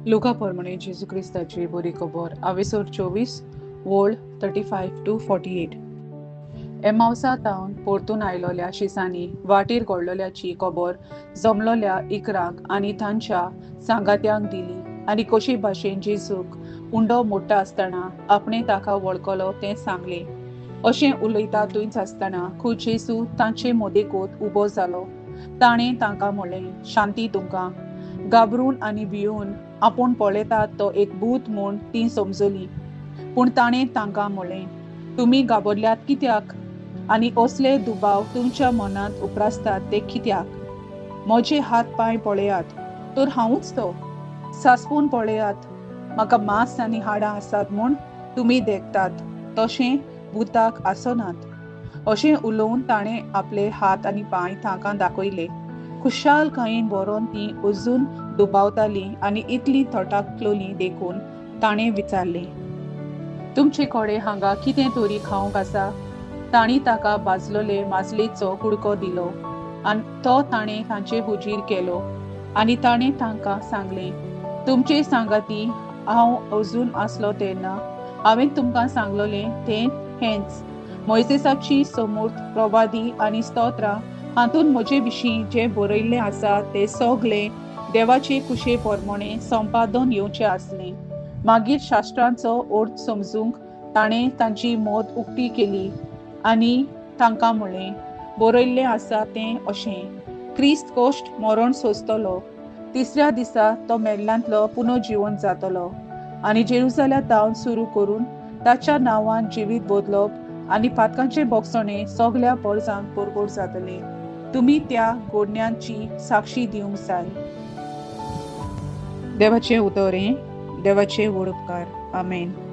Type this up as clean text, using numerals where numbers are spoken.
Luca प्रमाणे जेजू क्रिस्ताची बरी खबर आवेसोर 24 वोल्ड 35 to 48. एमावसा तावन परतून आयलोल्या शिसांनी वाटेर घडलोल्याची खबर जमलोल्या इकरांक आनी तांच्या सांगात्यांक दिली आनी कशी भाशेन जेजूक उंडो मोडटा आसतना आपणे ताका वळखलो तें सांगलें. अशें उलयता थंयच आसतना खूब जेजू तांचे मदेकूच उबो जालो. ताणें तांकां म्हणलें, शांती तुमकां. घाबरून आनी भिवून आपूण पळयतात तो एक भूत म्हूण तीं समजलीं. पूण ताणें तांकां म्हणलें, तुमी घाबरल्यात कित्याक? आनी असले दुबाव तुमच्या मनांत उप्रासतात ते कित्याक? म्हजे हात पांय पळयात, तर हांवूच तो. सांसपून पळयात, म्हाका मांस आनी हाडां आसात म्हूण तुमी देखतात, तशें भुताक आसनात. अशें उलोवन ताणें आपले हात आनी पांय तांकां दाखयले. खुशालकायेन बरोवन तीं अजून दुबावतालीं आनी इतलीं तटाकलोलीं देखून ताणें विचारलें, तुमचे कडेन हांगा कितें तरी खावंक आसा? तांणी ताका भाजलोले माजलेचो कुडको दिलो आनी तो ताणें तांचे हुजीर केलो. आनी ताणें तांकां सांगलें, तुमचे सांगाती हांव अजून आसलो तेन्ना हांवें तुमकां सांगलोलें तें हेंच. मोइसेसाची समूर्त प्रवादी आनी स्तोत्रां हातूंत म्हजे विशीं जें बरयल्लें आसा तें सगळें देवाचे कुशे प्रमाणें संपादन येवचें आसलें. मागीर शास्त्रांचो अर्थ समजूंक ताणें तांची मत उक्ती केली आनी तांकां म्हणलें, बरयल्लें आसा तें अशें, क्रिस्त कश्ट मरण सोंसतलो, तिसऱ्या दिसा तो मेल्ल्यांतलो पुनर्जीवन जातलो आनी जेरुसलेमांतावन सुरू करून ताच्या नांवान जिवीत बदलप आनी पातकांचे बोगसणे सगळ्या परजांक बरोबर जातले. तुमी त्या घडण्यांची साक्षी दिवंक जाय. देवाचें उतोरें, देवाचे वडपकार. आमेन.